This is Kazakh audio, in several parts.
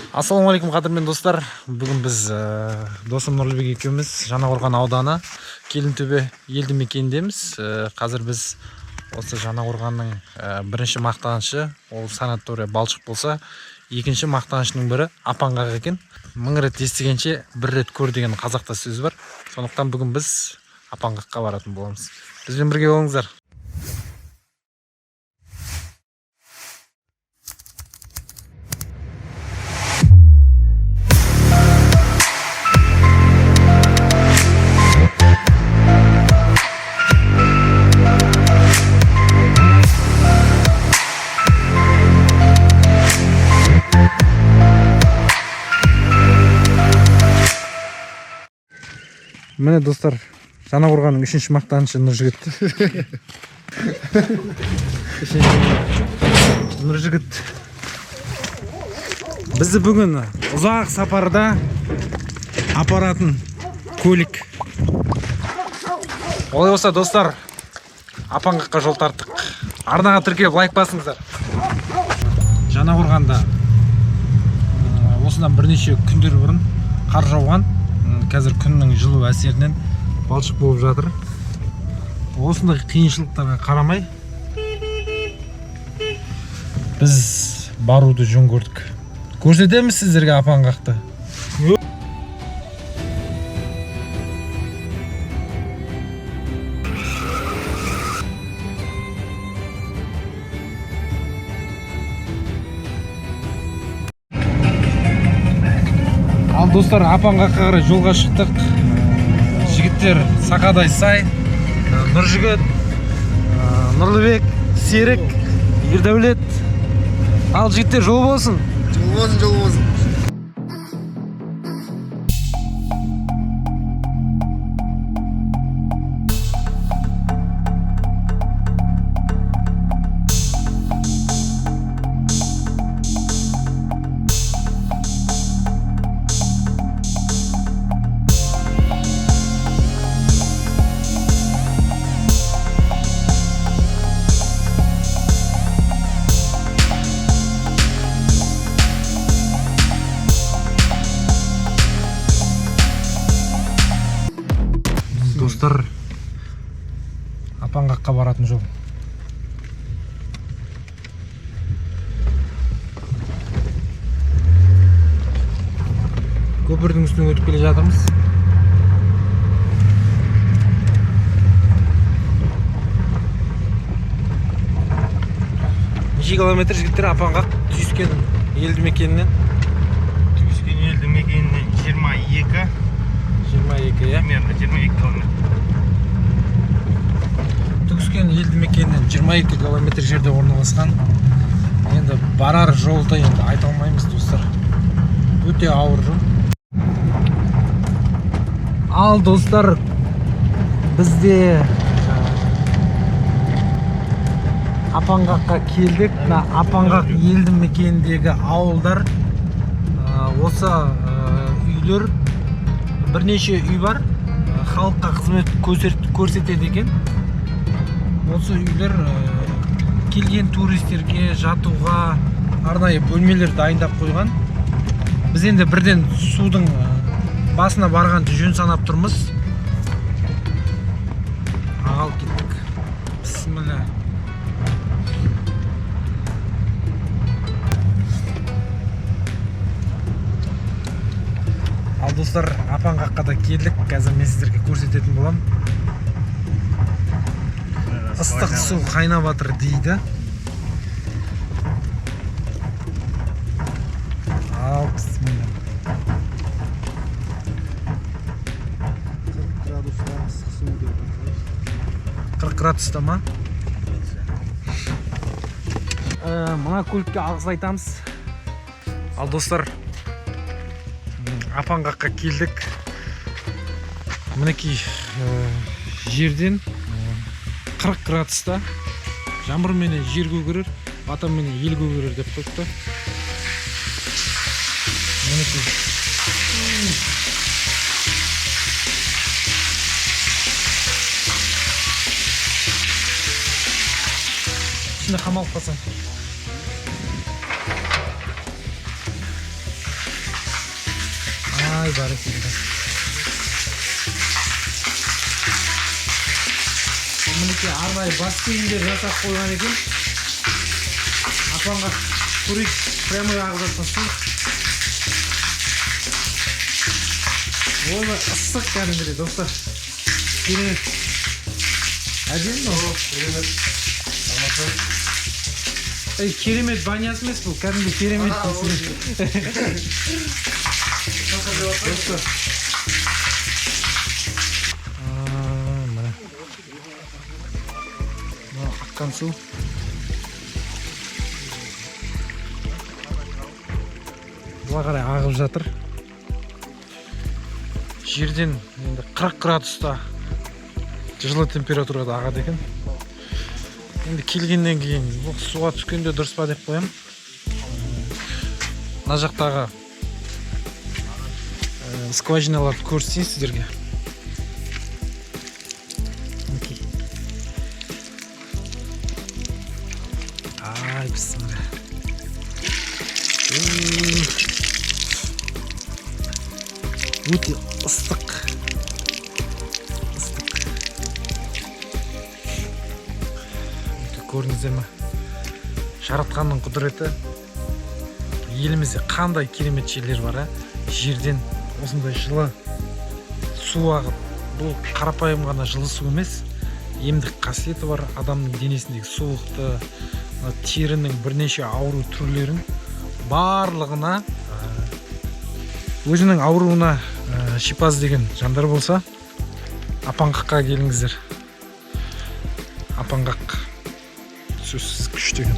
Ассалаумағалейкум қадірмен достар. Бүгін біз досым Нұрлыбек екеуміз Жаңақорған ауданы Келінтөбе елді мекеніндеміз. Қазір біз осы Жаңақорғанның бірінші мақтанышы, ол санатория Балшық болса, екінші мақтанышының бірі Апанғақ екен. 1000 рет естігенше бір рет көр деген қазақта сөз бар. Сондықтан бүгін біз Апанғаққа баратын боламыз. Бізбен бірге болыңыздар. Міне достар, Жаңақорғанның үшінші мақтанышы Нұржігіт. Нұржігіт бізді бүгін ұзақ сапарда апаратын көлік. Олай болса достар, Апанғаққа жол тарттық. Арнаға тіркеліп лайк басыңыздар. Жаңақорғанда осыдан бірнеше күндер бұрын қар жауған. Қазір күннің жылу әсерінен балшық болып жатыр. Осындай қиыншылықтарға қарамай біз баруды жөн көрдік. Көрсетеміз сіздерге Апанғақты. Ал достар, Апанғаққа қарай жолға шықтық. Жігіттер сақадай сай. Нұржігіт, Нұрлыбек, Серік, Ердәулет. Ал жігіттер, жол болсын. Жол болсын. Достар, Апанғаққа баратын жол. Көпірдің үстінен өтіп келе жатырмыз. Неше километр жігіттер Апанғақ түйіскен елді мекенінен? Түйіскен елді мекенінен 22, иә? Примерно 22 километр. Түгіскен елді мекенінен 22 километр жерде орналасқан. Енді барар жолда енді айта алмаймыз достар. Өте ауыр жол. Ал достар, бізде Апанғаққа келдік. Апанғақ елді мекеніндегі ауылдар, осы үйлер, бірнеше үй бар, халыққа қызмет көрсетеді екен. Осы үйлер келген туристерге жатуға арнайы бөлмелер дайындап қойған. Біз енді бірден судың басына барғанды жөн санап тұрмыз. Ағал кеттік. Бісміллә. Ал достар, Апанғаққа да келдік. Қазір мен сіздерге көрсететін болам. Ыстық су қайнап жатыр дейді. Ал бісміллә. 40 градуста ма? Мына көлікке алғыс айтамыз. Ал достар, Апанғаққа келдік. Мінекей жерден 40 градуста жаңбыр менен жер көгерер, батам менен ел көгерер деп қойыпты. Мінекей. ішінде қамалып қалсаң. Ай, барекелді. Мінекей арнайы бассейндер жасап қойған екен. Апанға турик прямой ағып жатқан су. Ол ыстық кәдімгідей достар. Керемет. Әдемі ме? Керемет. Керемет банясы емес бұл, кәдімгі керемет. Достар. Мына. Мына аққан су. Бұға қарай ағып жатыр. Жерден енді 40 градуста жылы температурада ағады екен. Енді келгеннен кейін бұл суға түскенде дұрыс па деп қоям. Мына жақтағы скважиналарды көрсетейін сіздерге. Ай, бісміллә. Өте ыстық. Көрдіңіздер ме? Жаратқанның құдіреті. Елімізде қандай керемет жерлер бар, жерден осындай жылы су ағып. Бұл қарапайым ғана жылы су емес, емдік қасиеті бар. Адамның денесіндегі суықты, терінің бірнеше ауру түрлерін барлығына, өзінің ауруына шипа іздеген жандар болса, Апанғаққа келіңіздер. Апанғақ сөзсіз күшті екен.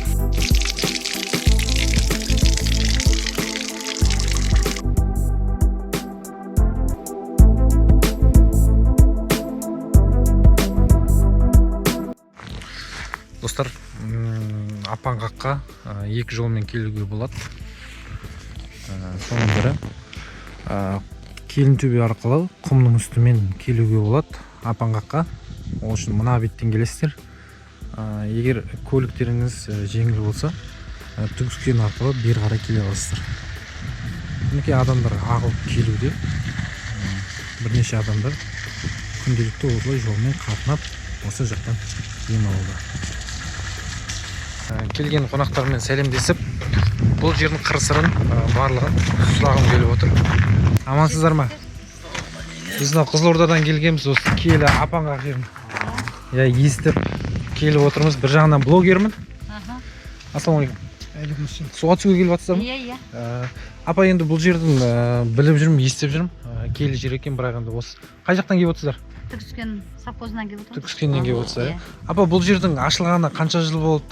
Достар, Апанғаққа екі жолмен келуге болады. Соның бірі Келінтөбе арқылы құмның үстімен келуге болады Апанғаққа. Ол үшін мына беттен келесіздер. Егер көліктеріңіз жеңіл болса, Түгіскен арқылы бері қарай келе аласыздар. Мінекей адамдар ағылып келуде. Бірнеше адамдар күнделікті осылай жолмен қатынап, осы жақтан ем алуда. Келген қонақтармен сәлемдесіп, бұл жердің қыр-сырын барлығын сұрағым келіп отыр. Амансыздар ма? Біз Қызылордадан келгенбіз, осы киелі Апанғақ жерін. Естіп келіп отырмыз. Bir жағынан блогермін. Ассалаумағалейкум. Суға түсуге келіп жатсыздар ма? Иә. Апа, енді бұл жердің біліп жүрмін, естіп жүрмін. Киелі жер екен, бірақ енді осы. Қай жақтан келіп отырсыздар? Түгіскен совхозынан келіп отырмыз. Түгіскеннен келіп отырсыздар. Апа, бұл жердің ашылғанына қанша жыл болды?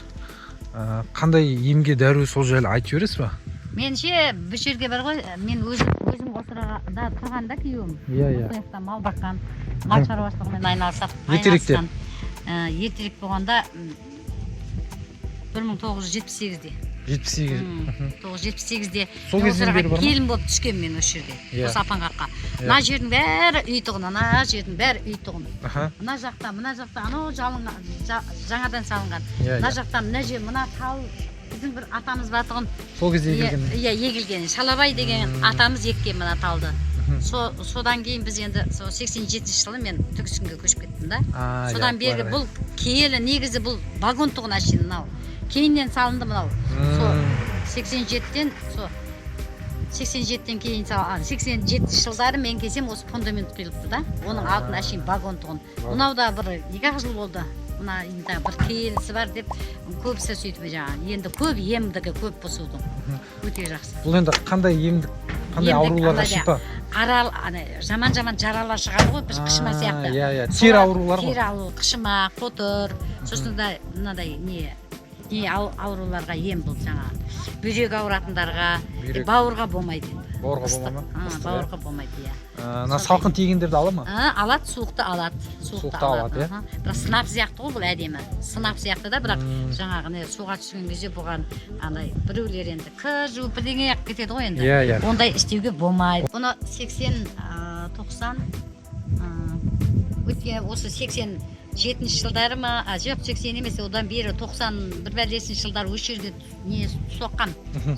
Қандай емге дәру сол жайлы айтып бересіз ба? Менше бір жерге бар ғой, мен өзім осырада тұрғанда күйеуім. Осы жақта мал баққан, мал шаруашылығымен айналысып. Ертеректе? Ертерек болғанда 1978-де. 1978-де сол кезден бері бар ма? Келін болып түскен мен осы жерде, осы Апанғаққа. Мына жердің бәрі үй тұғын, ана жердің бәрі үй тұғын. Мына жақта, анау жаңадан салынған. Мына жақта, мына жер, мына тал біздің бір атамыз бар тұғын. Сол кезде егілген? Иә, егілген. Шалабай деген атамыз еккен мына талды. Содан кейін біз енді 87 жылы мен Түгіскенге көшіп кеттім да. Содан бергі бұл киелі негізі бұл вагон тұғын әшейін мынау. Кейіннен салынды мынау. 87-ден кейін 87 жылдары мен келсем осы фундамент құйылыпты да. Оның алтын әшейін вагон тұғын. Мынау да бір 2 жыл болды. Мына енді бір киелісі бар деп көбісі сөйтіп жаңа. Енді көп емдігі көп бұсудың. Өте жақсы. Бұл енді қандай емдік, қандай ауруларға шипа? Жаман жаралар шығады ғой, бір қышыма сияқты. Тер аурулар ғой. Тер ауру, қышыма, қотыр, сосын да мынадай не ауруларға ем бұл жаңа. Бүйрек ауыратындарға, бауырға болмайды енді. Бауырға болмайды ма? Бауырға болмайды, иә. Салқын тигендерді ала ма? Алады, суықты алады. Суықты алады, иә? Бірақ сынап сияқты ғой бұл әдемі. Сынап сияқты да, бірақ жаңағы суға түскен кезде бұған біреулер енді жуып бірдеңе кетеді ғой енді. Ондай істеуге болмайды. Бұны 80-90 өткен осы 87 жылдары ма, жоқ 80 емес, одан бері 91 бәлесін жылдар осы жерде не соққан.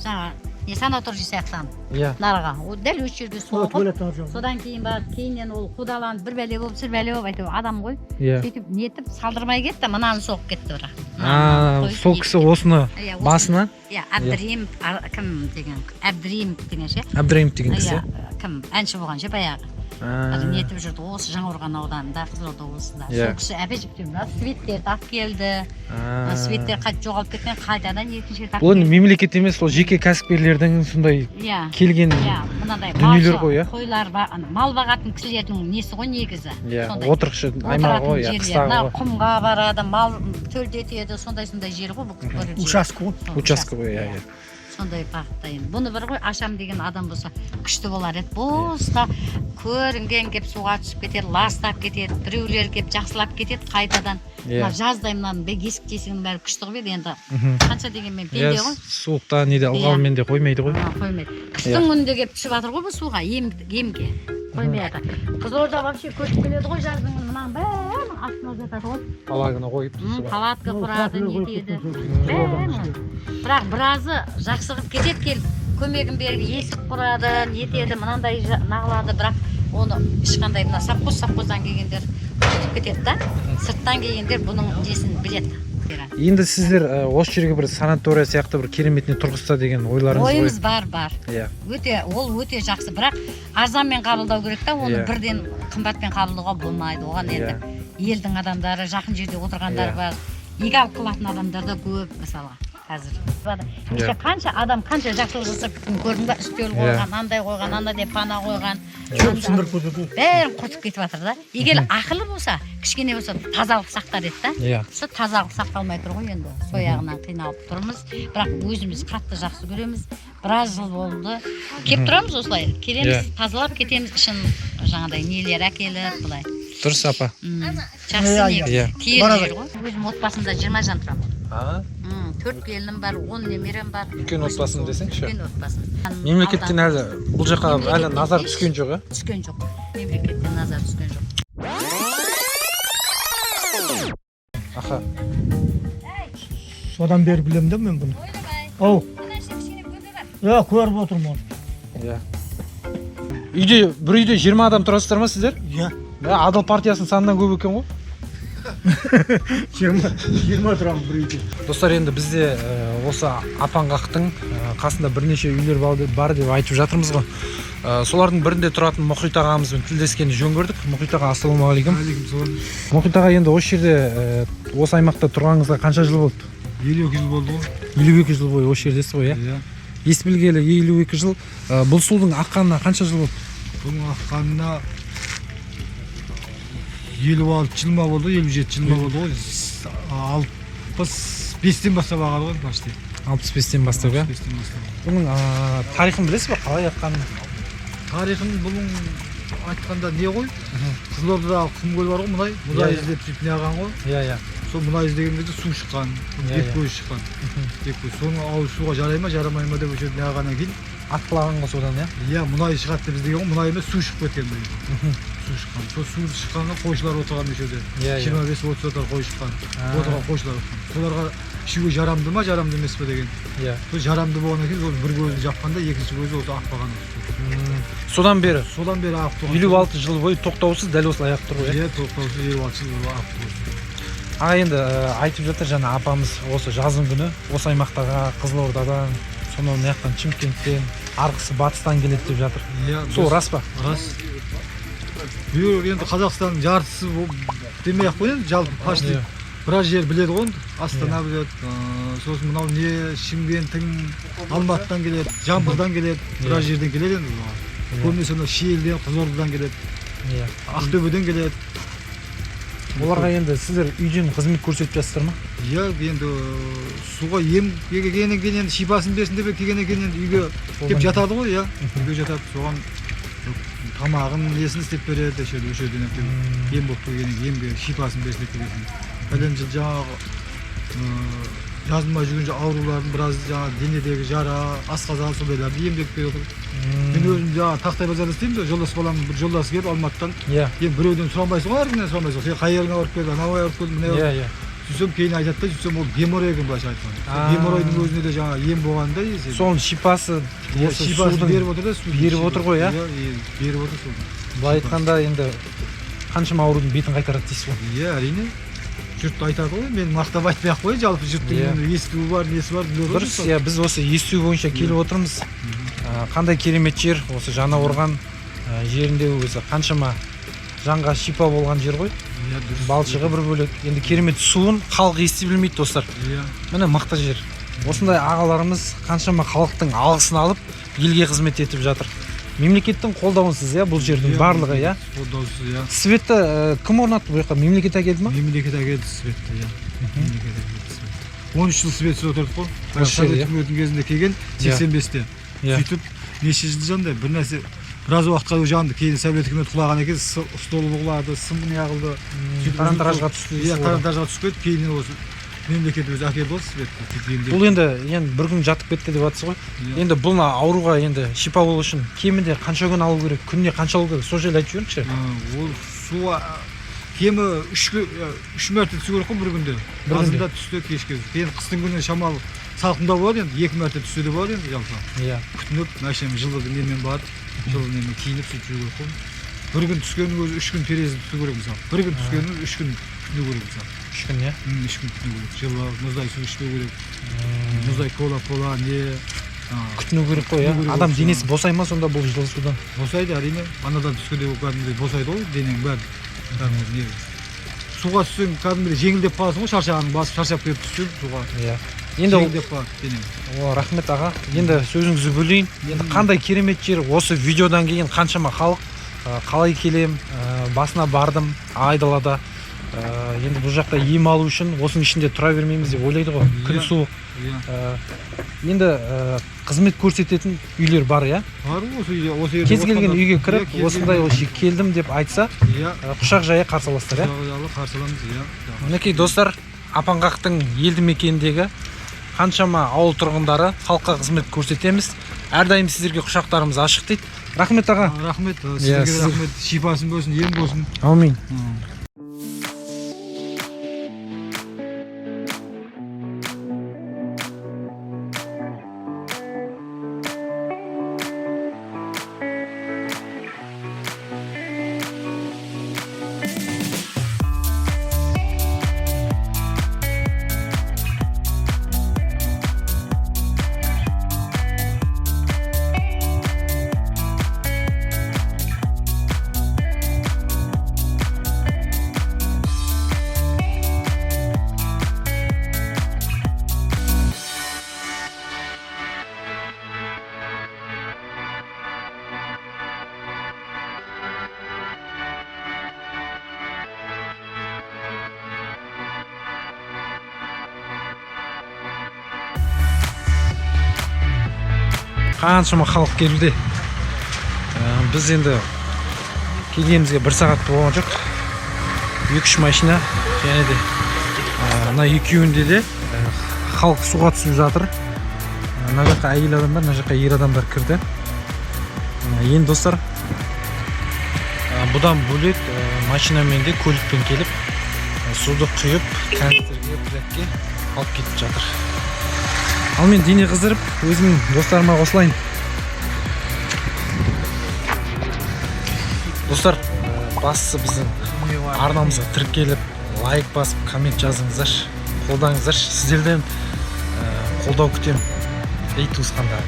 Жаңа санаторий сыяктан Иә. нарга. О дәл өш жерге су алып. Содан кейін барып, кейіннен ол қудаланып, бір бәле болып, сір бәле болып, әйтеуір адам ғой. Иә. Сөйтіп нетіп салдырмай кетті, мынаны соғып кетті бірақ. Сол кісі осыны басына? Иә, Әбдіримов, кім деген, Әбдіримов деген ше. Әбдіримов деген кісі? Иә, кім, әнші болған ше баяғы. Нетіп жүрді, осы Жаңаөрған ауданында, Қызылорда облысында. Сол кісі әбежіптен свиттерді алып келді. Свиттер қайтып жоғалып кеткен, қайтадан екінші рет алып Бұл мемлекет емес, сол жеке кәсіпкерлердің сондай келген дүниелер ғой, иә? Қойлар, мал бағатын кісілердің несі ғой негізі. Иә, отырықшы аймағы ғой, қыстағы ғой. Құмға барады, мал төлдетеді, сондай-сондай жер ғой бұл. Участка ғой, иә. Сондай бағытта енді. Бұны бір ғой ашам деген адам болса күшті болар еді. Босқа көрінген кеп суға түсіп кетеді, ластап кетеді, біреулер кеп жақсылап кетеді қайтадан. Жаздай мынаның есік тесігінің бәрі күшті ғой енді. Қанша дегенмен пенде ғой. Суықта неде ылғалмен де қоймайды ғой. Қоймайды. Қыстың күнінде кеп түсіп жатыр ғой бұл суға, емге. Қоймайды. Қызылорда вообще көшіп келеді ғой жаздың күні мынаның бәрін астына жатады ғой. Палатка қойып түсіп. Палатка құрады, нетеді. Бірақ біразы жақсы қылып кетеді келіп, көмегін беріп есік құрады, нетеді, мынандай нағылады, бірақ оны ешқандай мына сапқоздан келгендер кетіп кетеді да. Сырттан келгендер бұның несін біледі. Енді сіздер осы жерге бір санатория сияқты бір кереметіне тұрғызса деген ойларыңыз ғой? Ойымыз бар. Иә. Ол өте жақсы, бірақ арзанмен қабылдау керек та, оны бірден қымбатпен қабылдауға болмайды. Оған енді елдің адамдары, жақын жерде отырғандар бар, егал қылатын адамдар да көп мысалға. Қазір қанша адам қанша жақсылық жасап көрдің ба, үстел қойған, андай қойған, андай деп пана қойған, бәрін құртып кетіп жатыр да. Егер ақылы болса, кішкене болса тазалық сақтар еді да. Сол тазалық сақталмай тұр ғой енді. Сояғынан қиналып тұрмыз, бірақ өзіміз қатты жақсы көреміз. Біраз жыл болды. Кеп тұрамыз осылай, келеміз, тазалап кетеміз, ішін жаңағыдай нелер әкеліп, былай. Дұрыс апа. Жақсы негізі. Киелі жер ғой. Өзім отбасымда 20 жан тұрамын. 4 келінім бар, 10 немерем бар. Үлкен отбасым десеңші? Үлкен отбасым. Мемлекеттен әлі бұл жаққа әлі назар түскен жоқ, ә? Түскен жоқ. Мемлекеттен назар түскен жоқ. Аха. Содан бері білем де мен бұны. Ау. Иә, көріп отырмын оны. Иә. Бір үйде 20 адам тұрасыздар ма сіздер? Иә. Адал партиясының санынан көп екен ғой? 20 тұрамын бір үйде. Достар, енді бізде осы Апанғақтың қасында бірнеше үйлер бар деп айтып жатырмыз ғой. Солардың бірінде тұратын Мұхит ағамызбен тілдескенді жөн көрдік. Мұхит аға, ассалаумағалейкум. Мұхит аға, енді осы жерде, осы аймақта тұрғаныңызға қанша жыл болды? 52 жыл болды ғой. 52 жыл бойы осы жердесіз ғой, иә? Ес білгелі 52 жыл. Бұл судың аққанына қанша жыл болды? Бұның аққанына 56 жылма болды, 57 жылма болды ғой. 65-тен бастап ағады ғой, почти. 65-тен бастап, иә? 65-тен бастап. Бұның тарихын білесіз ба, қалай аққанын? Тарихын бұның айтқанда не ғой? Қызылордадағы құмкөл бар ғой, мұнай іздеп сөйтіп не аған ғой? Иә. Сол мұнай іздеген кезде су шыққан, бет көзі шыққан. Соны ауыз суға жарай ма, жарамай ма деп өшеді не ағаннан кейін атқылаған ғой содан, иә? Иә, мұнай шығады деп іздеген ғой, мұнай емес, су шығып кеткен бұл. Су шыққан. Сол су шыққанға қойшылар отырған өшеде. 25-30 қой шыққан. Отырған қойшылар отырған. Соларға ішуге жарамды ма, жарамды емес пе деген. Иә. Сол жарамды болғаннан кейін бір көзді жапқанда, екінші көзі осы ақпаған. Содан бері ағып тұрған. 56 жыл бойы тоқтаусыз дәл осылай ағып тұр ғой. Иә, тоқтаусыз 56 жыл ағып тұр. Аға, енді айтып жатыр жаңа апамыз осы жазың күні осы аймақтағы Қызылордадан, сонау мынаяқтан Шымкенттен, арғысы батыстан келеді деп жатыр. Сол рас па? Рас. Енді Қазақстанның жартысы демей-ақ қой енді, жалпы почти біраз жер біледі ғой, Астана біледі, сосын мынау не Шымкенттің, Алматыдан келеді, Жамбылдан келеді, біраз жерден келеді енді. Көбінесе Шиелден, Қызылордадан келеді, Ақтөбеден келеді. Оларға енді сіздер үйден қызмет көрсетіп жатсыздар ма? Иә, енді суға ем келгеннен кейін енді шипасын берсін деп келгеннен кейін енді үйге кеп жатады ғой, иә. Үйге жатады, соған тамағын несін істеп береді, өшеден ем болып келгеннен кейін емге шипасын берсін деп келген. Пәлен жыл жаңағы жазылмай жүрген аурулардың біраз жаңағы денедегі жара, асқазан сондайларды емдеп беріп отыр. Мен өзім жаңағы Тақтай базарда істеймін, жолдас балам бір жолдасы келіп Алматыдан. Енді біреуден сұрамайсың ғой, әркімнен сұрамайсың. Сен қай жеріңе барып келдің, анау ауырып келдің, міне. сөйтсем кейін айтады да, сөйтсем ол геморрой екен былайша айтқанда. Геморройдың өзіне де жаңа ем болғанда есеп. соның шипасы осы шипасын судың беріп отыр да, беріп отыр ғой, иә? Иә, беріп отыр сол. былай айтқанда енді қаншама аурудың бетін қайтарады дейсіз ғой. Иә, әрине. Жұрт айтады ғой, мен мақтап айтпай ақ қой, жалпы жұрттың естуі бар, несі бар, біледі ғой. Дұрыс, иә, біз осы есту бойынша келіп отырмыз. Қандай керемет жер, осы Жаңақорған жерінде өзі қаншама жанға шипа болған жер ғой. Иә, дұрыс. Балшығы бір бөлек. Енді керемет суын халық ести білмейді, достар. Иә. Міне мықты жер. Осындай ағаларымыз қаншама халықтың алғысын алып, елге қызмет етіп жатыр. Мемлекеттің қолдауынсыз, иә, бұл жердің барлығы, иә. Қолдаусыз, иә. Светті кім орнатты бұл жаққа? Мемлекет әкелді ма? Мемлекет әкелді светті, иә. Мемлекет әкелді светті. 13 жыл светсіз отырдық қой. Осы жер, иә. Үкіметтің кезінде келген 85-те. Иә. Сөйтіп неше жыл жанда бір нәрсе біраз уақытқа жанды. Кейін совет үкіметі құлаған екен, стол құлады, сым не қылды. Тарантаражға түсті. Иә, тарантаражға түсіп кетті. Кейін осы мемлекет өзі әкелді ғой светті. Бұл енді бір күн жатып кетті деп жатсыз ғой. Иә. Енді бұл ауруға енді шипа болу үшін кемінде қанша күн алу керек, күніне қанша алу керек, сол жайлы айтып жіберіңізші. Ол суға кемі 3 мәрте түсу керек қой бір күнде. Жазында түсті, кешке. Кейін қыстың күні шамалы салқындау болады енді, 2 мәрте түссе де болады енді жалпы. Иә. Күтініп, мәшем жылы немен барып, жылы немен киініп сөйтіп жүру керек қой. Бір күн түскеннің өзі 3 күн перезіп түсу керек мысалы. Бір күн түскеннің өзі 3 күн күтіну керек мысалы. 3 күн, иә? 3 күн күтіну керек. Жылы мұздай су ішпеу керек. Мұздай кола, не күтіну керек қой, иә? Адам денесі босай ма сонда бұл жылы судан? Босайды, әрине. Анадан түскенде кәдімгідей босайды ғой, денең бәрі. Суға түссең кәдімгідей жеңілдеп қаласың ғой, шаршағаның басып шаршап келіп түссең суға. Иә. Енді жеңілдеп қалады денең. Рахмет аға. Енді сөзіңізді бөлейін. Енді қандай керемет жер, осы видеодан кейін қаншама халық қалай келем, басына бардым айдалада. Енді бұл жақта ем алу үшін осының ішінде тұра бермейміз деп ойлайды ғой. Күн суық. Енді қызмет көрсететін үйлер бар, иә? Бар осы жерде. Кез келген үйге кіріп, осындай келдім деп айтса, құшақ жая қарсы аласыздар, иә? Құшақ жая қарсы аламыз, иә. Мінекей достар, Апанғақтың елді мекеніндегі қаншама ауыл тұрғындары халыққа қызмет көрсетеміз. Әрдайым сіздерге құшақтарымыз ашық дейді. Рахмет аға. Рахмет, сіздерге рахмет. Шипасын болсын, ем болсын. Аумин. Қаншама халық келуде. Біз енді келгенімізге 1 сағат болған жоқ. 2-3 машина және де мына екеуінде де халық суға түсіп жатыр. Мына жаққа әйел адамдар, мына жаққа ер адамдар кірді. Енді достар, бұдан бөлек машинамен де көлікпен келіп суды құйып, канистрге, плякке алып кетіп жатыр. Ал мен дене қыздырып, өзімнің достарыма қосылайын. Достар, бастысы біздің арнамызға тіркеліп, лайк басып, коммент жазыңыздар, қолдаңыздар. Сіздерден қолдау күтем. Ей туысқандар.